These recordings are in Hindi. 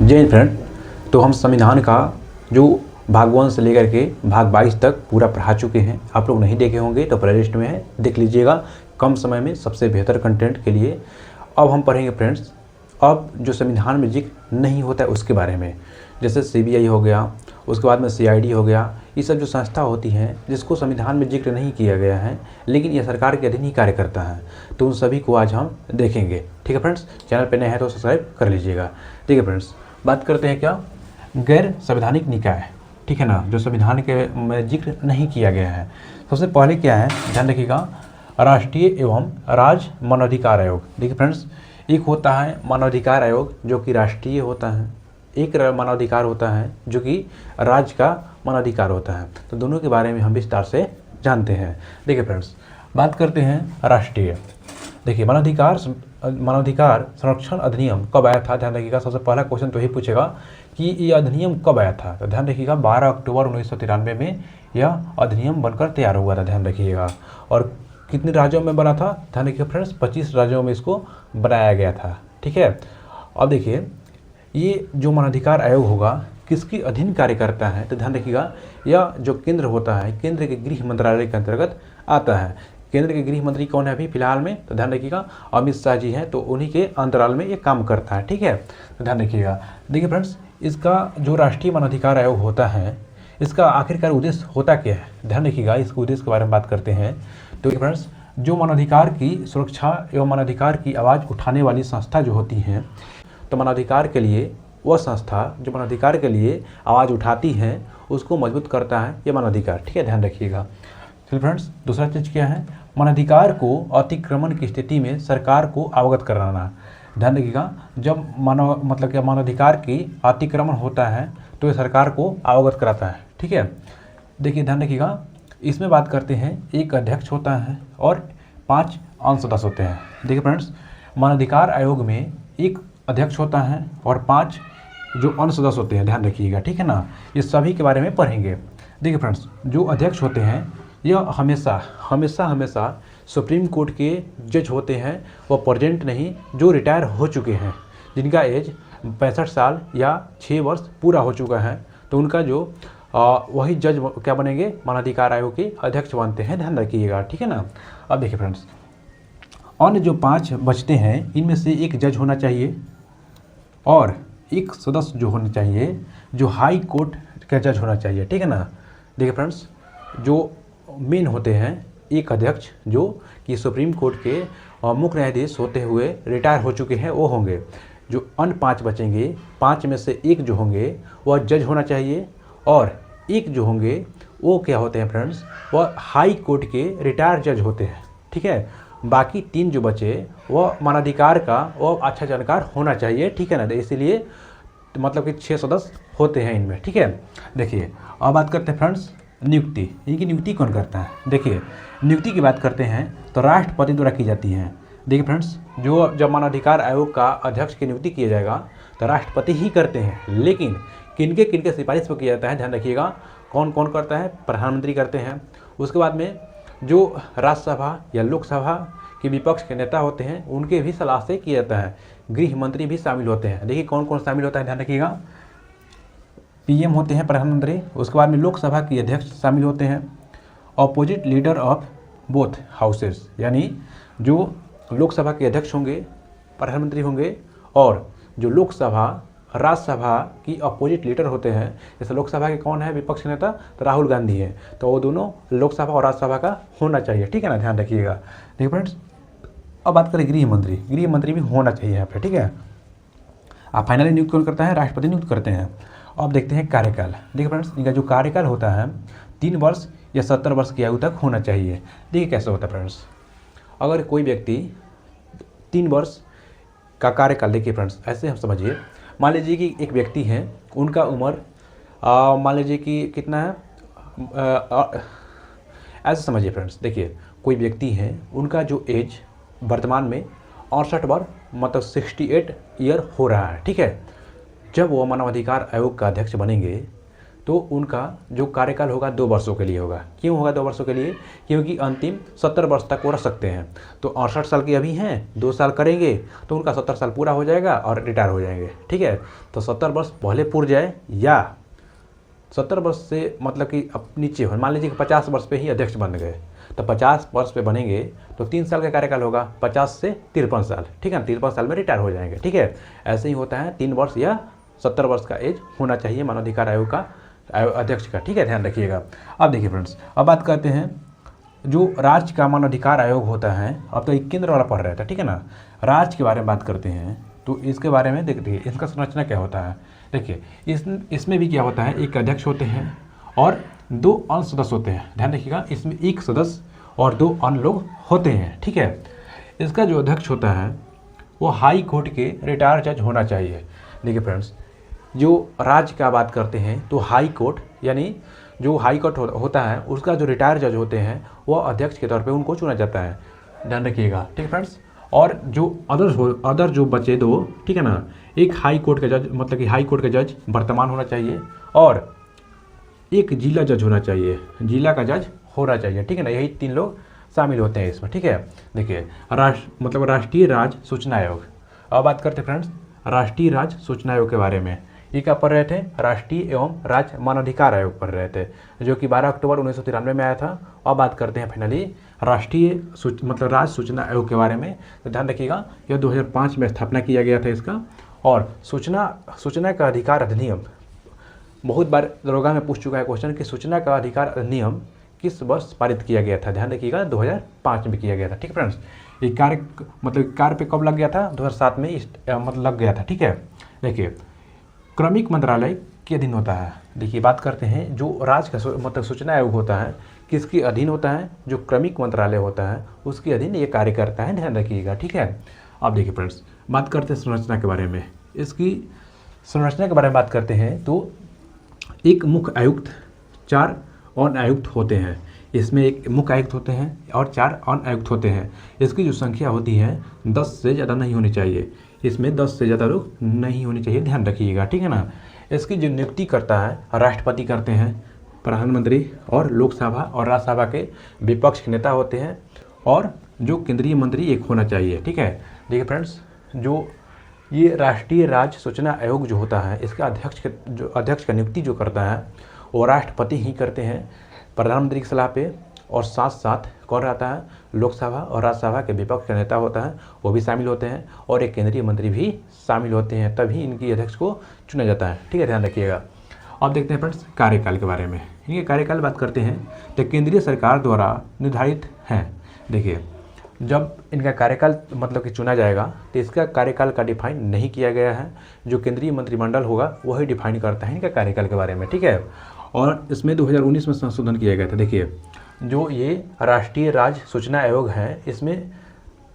जय हिंद फ्रेंड। तो हम संविधान का जो भाग 1 से लेकर के भाग 22 तक पूरा पढ़ा चुके हैं। आप लोग नहीं देखे होंगे तो प्लेलिस्ट में है, देख लीजिएगा। कम समय में सबसे बेहतर कंटेंट के लिए अब हम पढ़ेंगे फ्रेंड्स, अब जो संविधान में जिक्र नहीं होता है उसके बारे में। जैसे CBI हो गया, उसके बाद में CID हो गया, ये सब जो संस्था होती हैं जिसको संविधान में जिक्र नहीं किया गया है लेकिन ये सरकार के अधीन ही कार्य करता है, तो उन सभी को आज हम देखेंगे। ठीक है फ्रेंड्स, चैनल पे नए हैं तो सब्सक्राइब कर लीजिएगा। ठीक है फ्रेंड्स, बात करते हैं क्या, गैर संवैधानिक निकाय, ठीक है ना, जो संविधान के में जिक्र नहीं किया गया है। सबसे पहले क्या है, ध्यान रखिएगा, राष्ट्रीय एवं राज्य मानवाधिकार आयोग। देखिए फ्रेंड्स, एक होता है मानवाधिकार आयोग जो कि राष्ट्रीय होता है, एक मानवाधिकार होता है जो कि राज्य का मानवाधिकार होता है। तो दोनों के बारे में हम विस्तार से जानते हैं। देखिए फ्रेंड्स, बात करते हैं राष्ट्रीय। देखिए मानवाधिकार संरक्षण अधिनियम कब आया था, ध्यान रखिएगा। सबसे पहला क्वेश्चन तो यही पूछेगा कि ये अधिनियम कब आया था, तो ध्यान रखिएगा 12 अक्टूबर 1993 में यह अधिनियम बनकर तैयार हुआ था, ध्यान रखिएगा। और कितने राज्यों में बना था, ध्यान रखिएगा फ्रेंड्स, 25 राज्यों में इसको बनाया गया था। ठीक है, अब देखिए ये जो मानवाधिकार आयोग होगा किसके अधीन कार्य करता है, तो ध्यान रखिएगा यह जो केंद्र होता है, केंद्र के गृह मंत्रालय के अंतर्गत आता है। केंद्र के गृह मंत्री कौन है अभी फिलहाल में, तो ध्यान रखिएगा अमित शाह जी हैं, तो उन्हीं के अंतराल में ये काम करता है। ठीक है, तो ध्यान रखिएगा। देखिए फ्रेंड्स, इसका जो राष्ट्रीय मानवाधिकार आयोग होता है इसका आखिरकार उद्देश्य होता क्या है, ध्यान रखिएगा। इसके उद्देश्य के बारे में बात करते हैं। तो फ्रेंड्स, जो मानवाधिकार की सुरक्षा एवं मानवाधिकार की आवाज़ उठाने वाली संस्था जो होती हैं, तो मानवाधिकार के लिए वह संस्था जो मानवाधिकार के लिए आवाज़ उठाती है उसको मजबूत करता है ये मानवाधिकार। ठीक है, ध्यान रखिएगा। फिर फ्रेंड्स, दूसरा चीज़ क्या है, मानवाधिकार को अतिक्रमण की स्थिति में सरकार को अवगत कराना। ध्यान रखिएगा, जब मानवाधिकार की अतिक्रमण होता है तो ये सरकार को अवगत कराता है। ठीक है, देखिए ध्यान रखिएगा, इसमें बात करते हैं एक अध्यक्ष होता है और 5 अंश सदस्य होते हैं। देखिए फ्रेंड्स, मानवाधिकार आयोग में एक अध्यक्ष होता है और 5 जो अन्य सदस्य होते हैं, ध्यान रखिएगा। ठीक है ना, ये सभी के बारे में पढ़ेंगे। देखिए फ्रेंड्स, जो अध्यक्ष होते हैं यह हमेशा सुप्रीम कोर्ट के जज होते हैं, वह प्रेजेंट नहीं, जो रिटायर हो चुके हैं, जिनका एज 65 साल या 6 वर्ष पूरा हो चुका है, तो उनका जो वही जज क्या बनेंगे, मानवाधिकार आयोग के अध्यक्ष बनते हैं, ध्यान रखिएगा। ठीक है ना। अब देखिए फ्रेंड्स, अन्य जो 5 बचते हैं इनमें से एक जज होना चाहिए और एक सदस्य जो होना चाहिए जो हाई कोर्ट का जज होना चाहिए। ठीक है ना। देखिए फ्रेंड्स, जो मेन होते हैं एक अध्यक्ष जो कि सुप्रीम कोर्ट के मुख्य न्यायाधीश होते हुए रिटायर हो चुके हैं वो होंगे। जो अन्य 5 बचेंगे, 5 में से एक जो होंगे वह जज होना चाहिए और एक जो होंगे वो क्या होते हैं फ्रेंड्स, वह हाई कोर्ट के रिटायर जज होते हैं। ठीक है, बाकी 3 जो बचे वह मानवाधिकार का वह अच्छा जानकार होना चाहिए। ठीक है ना, इसीलिए मतलब कि 6 सदस्य होते हैं इनमें। ठीक है, देखिए अब बात करते हैं फ्रेंड्स नियुक्ति। इनकी नियुक्ति कौन करता है, देखिए नियुक्ति की बात करते हैं तो राष्ट्रपति द्वारा की जाती है। देखिए फ्रेंड्स, जो जब मानवाधिकार आयोग का अध्यक्ष की नियुक्ति किया जाएगा तो राष्ट्रपति ही करते हैं, लेकिन किनके किनके सिफारिश पर किया जाता है, ध्यान रखिएगा। कौन कौन करता है, प्रधानमंत्री करते हैं। उसके बाद में जो राज्यसभा या लोकसभा के विपक्ष के नेता होते हैं उनके भी सलाह से किया जाता है। गृह मंत्री भी शामिल होते हैं। देखिए कौन कौन शामिल होता है, ध्यान रखिएगा। PM होते हैं प्रधानमंत्री, उसके बाद में लोकसभा के अध्यक्ष शामिल होते हैं, opposite leader of both houses, यानी जो लोकसभा के अध्यक्ष होंगे प्रधानमंत्री होंगे और जो लोकसभा राज्यसभा की अपोजिट लीडर होते हैं। जैसे लोकसभा के कौन है विपक्ष के नेता, तो राहुल गांधी है, तो वो दोनों लोकसभा और राज्यसभा का होना चाहिए। ठीक है ना, ध्यान रखिएगा। देखिए फ्रेंड्स, अब बात करें गृह मंत्री। गृह मंत्री भी होना चाहिए यहाँ पे। ठीक है, आप फाइनली नियुक्त कौन करता है, राष्ट्रपति नियुक्त करते हैं। अब देखते हैं कार्यकाल। देखिए फ्रेंड्स, इनका जो कार्यकाल होता है 3 वर्ष या 70 वर्ष की आयु तक होना चाहिए। देखिए कैसे होता है फ्रेंड्स, अगर कोई व्यक्ति 3 वर्ष का कार्यकाल, देखिए फ्रेंड्स ऐसे हम समझिए, मान लीजिए कि एक व्यक्ति है, उनका उम्र मान लीजिए कि कितना है, ऐसे समझिए फ्रेंड्स। देखिए कोई व्यक्ति है, उनका जो एज वर्तमान में 68 वर्ष मतलब 68 ईयर हो रहा है। ठीक है, जब वो मानवाधिकार आयोग का अध्यक्ष बनेंगे तो उनका जो कार्यकाल होगा 2 वर्षों के लिए होगा। क्यों होगा 2 वर्षों के लिए? क्योंकि अंतिम 70 वर्ष तक वो रह सकते हैं। तो 68 साल के अभी हैं, 2 साल करेंगे तो उनका 70 साल पूरा हो जाएगा और रिटायर हो जाएंगे। ठीक है, तो 70 वर्ष पहले पूर जाए या 70 वर्ष से मतलब कि अब नीचे हो, मान लीजिए कि 50 वर्ष पे ही अध्यक्ष बन गए, तो 50 वर्ष पे बनेंगे तो 3 साल का कार्यकाल होगा, 50 से 53 साल। ठीक है, 53 साल में रिटायर हो जाएंगे। ठीक है, ऐसे ही होता है, 3 वर्ष या 70 वर्ष का एज होना चाहिए मानवाधिकार आयोग का अध्यक्ष का। ठीक है, ध्यान रखिएगा। अब देखिए फ्रेंड्स, अब बात करते हैं जो राज्य का मानवाधिकार आयोग होता है। अब तो एक केंद्र वाला पढ़ रहा था, ठीक है ना। राज्य के बारे में बात करते हैं तो इसके बारे में देखते हैं इसका संरचना क्या होता है। देखिए इसमें भी क्या होता है, एक अध्यक्ष होते हैं और 2 अन्य सदस्य होते हैं। ध्यान रखिएगा, इसमें एक सदस्य और 2 अन्य लोग होते हैं। ठीक है, इसका जो अध्यक्ष होता है वो हाई कोर्ट के रिटायर्ड जज होना चाहिए। देखिए फ्रेंड्स, जो राज्य का बात करते हैं तो हाई कोर्ट यानी जो हाई कोर्ट होता है उसका जो रिटायर्ड जज होते हैं वो अध्यक्ष के तौर पे उनको चुना जाता है। ध्यान रखिएगा, ठीक है फ्रेंड्स। और जो अदर जो बचे 2, ठीक है ना, एक हाई कोर्ट का जज मतलब कि हाई कोर्ट का जज वर्तमान होना चाहिए और एक जिला जज होना चाहिए, जिला का जज होना चाहिए। ठीक है ना, यही 3 लोग शामिल होते हैं इसमें। ठीक है, देखिए राष्ट्रीय राज्य सूचना आयोग। अब बात करते हैं फ्रेंड्स राष्ट्रीय राज्य सूचना आयोग के बारे में। ये क्या पढ़ रहे थे, राष्ट्रीय एवं राज्य मानवाधिकार आयोग पढ़ रहे थे, जो कि 12 अक्टूबर 1993 में आया था। अब बात करते हैं फाइनली राष्ट्रीय राज्य सूचना आयोग के बारे में। तो ध्यान रखिएगा, यह 2005 में स्थापना किया गया था इसका। और सूचना का अधिकार अधिनियम, बहुत बार दरोगा में पूछ चुका है क्वेश्चन कि सूचना का अधिकार अधिनियम किस वर्ष पारित किया गया था। ध्यान रखिएगा, 2005 में किया गया था। ठीक है फ्रेंड्स, ये कार्य पे कब लग गया था, 2007 में लग गया था। ठीक है, देखिए क्रमिक मंत्रालय के अधीन होता है। देखिए बात करते हैं जो राज्य का सूचना आयोग होता है किसके अधीन होता है, जो क्रमिक मंत्रालय होता है उसके अधीन ये कार्य करता है। ध्यान रखिएगा, ठीक है। अब देखिए फ्रेंड्स, बात करते हैं संरचना के बारे में। इसकी संरचना के बारे में बात करते हैं तो एक मुख्य आयुक्त, 4 अन्य आयुक्त होते हैं। इसमें एक मुख्य आयुक्त होते हैं और 4 अन्य आयुक्त होते हैं। इसकी जो संख्या होती है 10 से ज़्यादा नहीं होनी चाहिए, इसमें 10 से ज़्यादा लोग नहीं होने चाहिए। ध्यान रखिएगा, ठीक है ना। इसकी जो नियुक्ति करता है राष्ट्रपति करते हैं, प्रधानमंत्री और लोकसभा और राज्यसभा के विपक्ष के नेता होते हैं, और जो केंद्रीय मंत्री एक होना चाहिए। ठीक है, देखिए फ्रेंड्स, जो ये राष्ट्रीय राज्य सूचना आयोग जो होता है इसका अध्यक्ष का नियुक्ति जो करता है वो राष्ट्रपति ही करते हैं प्रधानमंत्री की सलाह पे, और साथ साथ कौन रहता है, लोकसभा और राज्यसभा के विपक्ष का नेता होता है वो भी शामिल होते हैं, और एक केंद्रीय मंत्री भी शामिल होते हैं, तभी इनकी अध्यक्ष को चुना जाता है। ठीक है, ध्यान रखिएगा। अब देखते हैं फ्रेंड्स कार्यकाल के बारे में। इनके कार्यकाल बात करते हैं तो केंद्रीय सरकार द्वारा निर्धारित हैं। देखिए जब इनका कार्यकाल मतलब कि चुना जाएगा तो इसका कार्यकाल का डिफाइन नहीं किया गया है, जो केंद्रीय मंत्रिमंडल होगा वही डिफाइन करता है इनका कार्यकाल के बारे में। ठीक है, और इसमें 2019 में संशोधन किया गया था। देखिए जो ये राष्ट्रीय राज्य सूचना आयोग है इसमें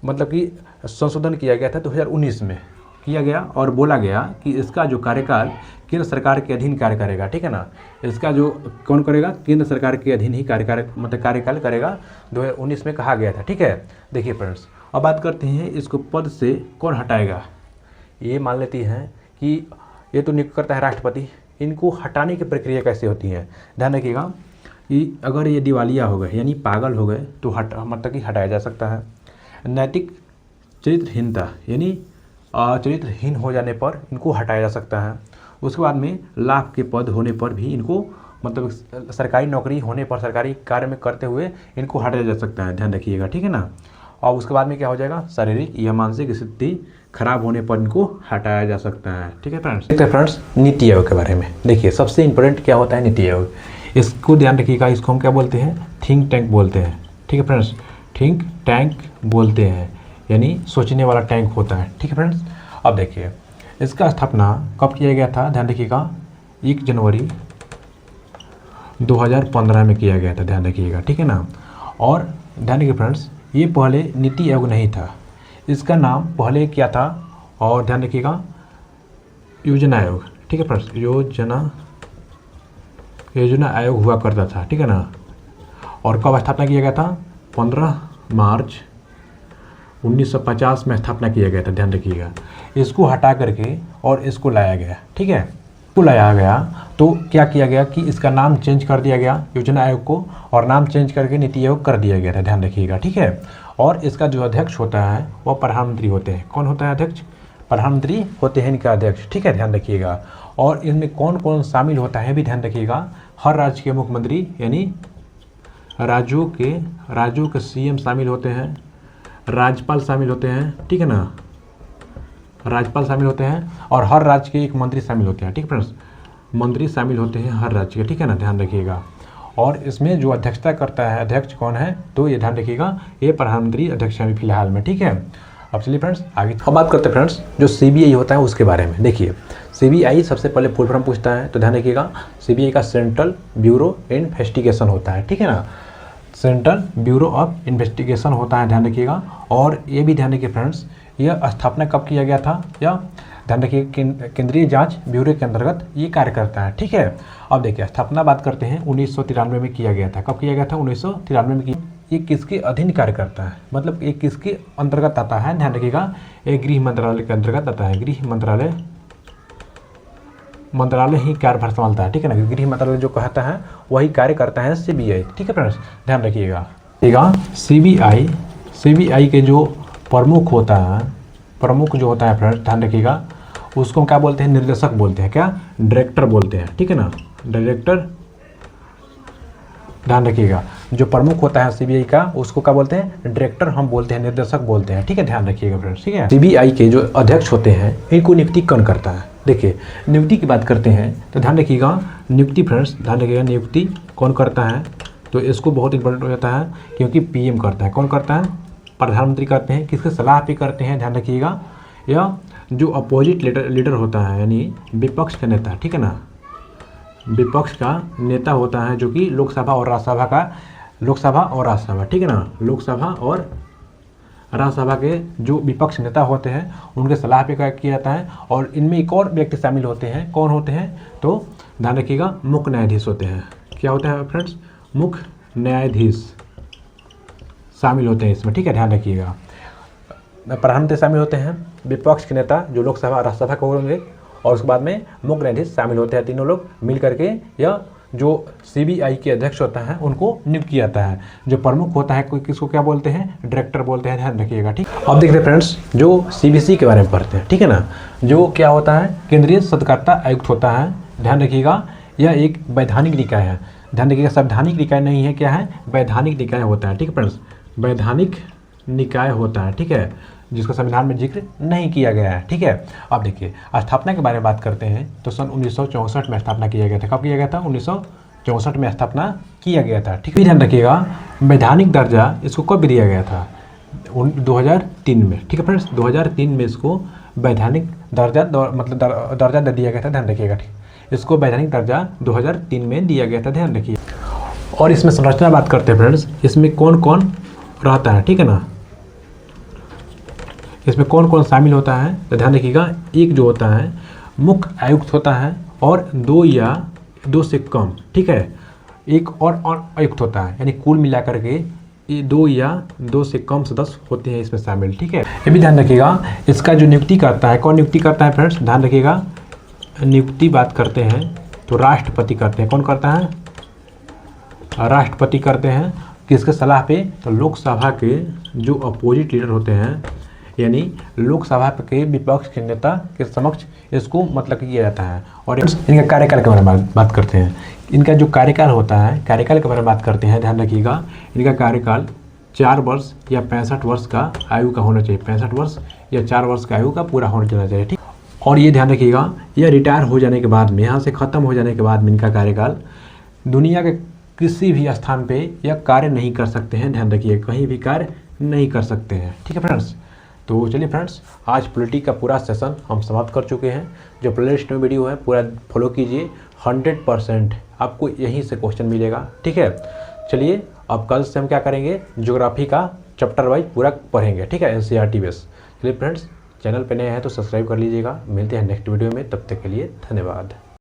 मतलब कि संशोधन किया गया था 2019 में किया गया, और बोला गया कि इसका जो कार्यकाल केंद्र सरकार के अधीन कार्य करेगा। ठीक है ना, इसका जो कौन करेगा, केंद्र सरकार के अधीन ही कार्यकाल करेगा, 2019 में कहा गया था। ठीक है, देखिए फ्रेंड्स, अब बात करते हैं इसको पद से कौन हटाएगा। ये मान लेती हैं कि ये तो नियुक्त करता है राष्ट्रपति, इनको हटाने की प्रक्रिया कैसे होती है। ध्यान रखिएगा कि अगर ये दिवालिया हो गए यानी पागल हो गए तो मतलब कि हटाया जा सकता है। नैतिक चरित्रहीनता यानी चरित्रहीन हो जाने पर इनको हटाया जा सकता है। उसके बाद में लाभ के पद होने पर भी इनको मतलब सरकारी नौकरी होने पर, सरकारी कार्य में करते हुए इनको हटाया जा सकता है। ध्यान रखिएगा, ठीक है ना। और उसके बाद में क्या हो जाएगा, शारीरिक या मानसिक स्थिति खराब होने पर इनको हटाया जा सकता है। ठीक है फ्रेंड्स, देखते हैं फ्रेंड्स नीति आयोग के बारे में। देखिए सबसे इंपॉर्टेंट क्या होता है नीति आयोग, इसको ध्यान रखिएगा। इसको हम क्या बोलते हैं, थिंक टैंक बोलते हैं। ठीक है फ्रेंड्स, थिंक टैंक बोलते हैं यानी सोचने वाला टैंक होता है। ठीक है फ्रेंड्स, अब देखिए इसका स्थापना कब किया गया था। ध्यान रखिएगा 1 जनवरी 2015 में किया गया था। ध्यान रखिएगा, ठीक है ना। और ध्यान रखिए फ्रेंड्स, ये पहले नीति आयोग नहीं था, इसका नाम पहले क्या था, और ध्यान रखिएगा योजना आयोग। ठीक है फ्रेंड्स, योजना आयोग हुआ करता था। ठीक है ना। और कब स्थापना किया गया था, 15 मार्च 1950 में स्थापना किया गया था। ध्यान रखिएगा, इसको हटा करके और इसको लाया गया। ठीक है, को लाया गया तो क्या किया गया कि इसका नाम चेंज कर दिया गया योजना आयोग को, और नाम चेंज करके नीति आयोग कर दिया गया था, ध्यान रखिएगा, ठीक है। और इसका जो अध्यक्ष होता है वो प्रधानमंत्री होते हैं। कौन होता है अध्यक्ष? प्रधानमंत्री होते हैं इनका अध्यक्ष, ठीक है, ध्यान रखिएगा। और इनमें कौन कौन शामिल होता है भी ध्यान रखिएगा। हर राज्य के मुख्यमंत्री यानी राज्यों के सीएम शामिल होते हैं, राज्यपाल शामिल होते हैं, ठीक है ना, राज्यपाल शामिल होते हैं, और हर राज्य के एक मंत्री शामिल होते हैं, ठीक है फ्रेंड्स, मंत्री शामिल होते हैं हर राज्य के, ठीक है ना, ध्यान रखिएगा। और इसमें जो अध्यक्षता करता है अध्यक्ष कौन है, तो ये ध्यान रखिएगा, ये प्रधानमंत्री अध्यक्ष है फिलहाल में, ठीक है। अब चलिए फ्रेंड्स आगे अब बात करते हैं फ्रेंड्स जो सीबीआई होता है उसके बारे में। देखिए सीबीआई सबसे पहले फुल फॉर्म पूछता है, तो ध्यान रखिएगा सीबीआई का सेंट्रल ब्यूरो इन्वेस्टिगेशन होता है, ठीक है ना, सेंट्रल ब्यूरो ऑफ इन्वेस्टिगेशन होता है, ध्यान रखिएगा। और ये भी ध्यान रखिए फ्रेंड्स, यह स्थापना कब किया गया था, या ध्यान रखिए केंद्रीय जांच ब्यूरो के अंतर्गत ये कार्य करता है, ठीक है। अब देखिए स्थापना बात करते हैं 1993 में किया गया था। कब किया गया था? 1993 में किया। ये किसके अधीन कार्य करता है, मतलब ये किसके अंतर्गत आता है, ध्यान रखिएगा, ये गृह मंत्रालय के अंतर्गत आता है। गृह मंत्रालय ही कार्यभार संभालता है, ठीक है ना, गृह मंत्रालय जो कहता है वही कार्य करता है सीबीआई, ठीक है फ्रेंड्स, ध्यान रखिएगा। सीबीआई के जो प्रमुख होता है, प्रमुख जो होता है फ्रेंड्स, ध्यान रखिएगा, उसको क्या बोलते हैं? निर्देशक बोलते हैं, क्या? डायरेक्टर बोलते हैं, ठीक है ना, डायरेक्टर, ध्यान रखिएगा। जो प्रमुख होता है सीबीआई का उसको क्या बोलते हैं? डायरेक्टर हम बोलते हैं, निर्देशक बोलते हैं, ठीक है, ध्यान रखिएगा फ्रेंड्स, ठीक है। सीबीआई के जो अध्यक्ष होते हैं इनको नियुक्ति कौन करता है? देखिए नियुक्ति की बात करते हैं तो ध्यान रखिएगा, नियुक्ति फ्रेंड्स, ध्यान रखिएगा, नियुक्ति कौन करता है, तो इसको बहुत इंपॉर्टेंट हो जाता है क्योंकि पीएम करता है। कौन करता है? प्रधानमंत्री करते हैं। किसके सलाह पे करते हैं? ध्यान रखिएगा, या जो अपोजिट लीडर होता है यानी विपक्ष का नेता, ठीक है ना, विपक्ष का नेता होता है जो कि लोकसभा और राज्यसभा, ठीक है ना, लोकसभा और राज्यसभा के जो विपक्ष नेता होते हैं उनके सलाह पे क्या किया जाता है। और इनमें एक और व्यक्ति शामिल होते हैं, कौन होते हैं? तो ध्यान रखिएगा, मुख्य न्यायाधीश होते हैं। क्या होता है फ्रेंड्स? मुख्य न्यायाधीश शामिल होते हैं इसमें, ठीक है, ध्यान रखिएगा। प्रधानमंत्री शामिल होते हैं, विपक्ष के नेता जो लोकसभा राज्यसभा के होंगे, और उसके बाद में मुख्य न्यायाधीश शामिल होते हैं। तीनों लोग मिल करके या जो सीबीआई के अध्यक्ष होता है उनको नियुक्त किया जाता है। जो प्रमुख होता है कोई किसको क्या बोलते हैं? डायरेक्टर बोलते हैं, ध्यान रखिएगा, ठीक। अब देख रहे फ्रेंड्स जो सीबीसी के बारे में पढ़ते हैं, ठीक है ना, जो क्या होता है? केंद्रीय सतर्कता आयुक्त होता है, ध्यान रखिएगा, यह एक वैधानिक निकाय है, ध्यान रखिएगा, संवैधानिक निकाय नहीं है, क्या है? वैधानिक निकाय होता है, ठीक है फ्रेंड्स, वैधानिक निकाय होता है, ठीक है, जिसका संविधान में जिक्र नहीं किया गया है, ठीक है। अब देखिए स्थापना के बारे में बात करते हैं तो सन 1964 में स्थापना किया गया था। कब किया गया था? 1964 में स्थापना किया गया था, ठीक है। ध्यान रखिएगा, वैधानिक दर्जा इसको कब दिया गया था? 2003 में, ठीक है फ्रेंड्स, 2003 में इसको वैधानिक दर्जा मतलब दर्जा दे दिया गया था, ध्यान रखिएगा, ठीक। इसको वैधानिक दर्जा 2003 में दिया गया था, ध्यान रखिए। और इसमें संरचना बात करते हैं फ्रेंड्स, इसमें कौन कौन रहता है, ठीक है ना, इसमें कौन कौन शामिल होता है तो ध्यान रखिएगा, एक जो होता है मुख्य आयुक्त होता है, और दो या दो से कम, ठीक है, एक और आयुक्त होता है, यानी कुल मिलाकर के ये दो या दो से कम सदस्य होते हैं इसमें शामिल, ठीक है। ये भी ध्यान रखिएगा, इसका जो नियुक्ति करता है, कौन नियुक्ति करता है फ्रेंड्स? ध्यान रखिएगा, नियुक्ति बात करते हैं तो राष्ट्रपति करते हैं। कौन करता है? राष्ट्रपति करते हैं। किसके सलाह पे? तो लोकसभा के जो अपोजिट लीडर होते हैं, यानी लोकसभा के विपक्ष के नेता के समक्ष इसको मतलब किया जाता है। और इनका कार्यकाल के बारे में बात करते हैं। इनका जो कार्यकाल होता है, कार्यकाल के बारे में बात करते हैं, ध्यान रखिएगा, इनका कार्यकाल 4 वर्ष या 65 वर्ष का आयु का होना चाहिए, 65 वर्ष या 4 वर्ष का आयु का पूरा होना चाहिए, ठीक। और ये ध्यान रखिएगा, यह रिटायर हो जाने के बाद में, यहाँ से ख़त्म हो जाने के बाद में इनका कार्यकाल दुनिया के किसी भी स्थान पे यह कार्य नहीं कर सकते हैं, ध्यान रखिए, कहीं भी कार्य नहीं कर सकते हैं, ठीक है फ्रेंड्स। तो चलिए फ्रेंड्स, आज पॉलिटी का पूरा सेशन हम समाप्त कर चुके हैं। जो प्लेलिस्ट में वीडियो है पूरा फॉलो कीजिए, 100% आपको यहीं से क्वेश्चन मिलेगा, ठीक है। चलिए अब कल से हम क्या करेंगे, ज्योग्राफी का चैप्टर वाइज पूरा पढ़ेंगे, ठीक है, NCERT बेस। चलिए फ्रेंड्स, चैनल पे नए हैं तो सब्सक्राइब कर लीजिएगा। मिलते हैं नेक्स्ट वीडियो में, तब तक के लिए धन्यवाद।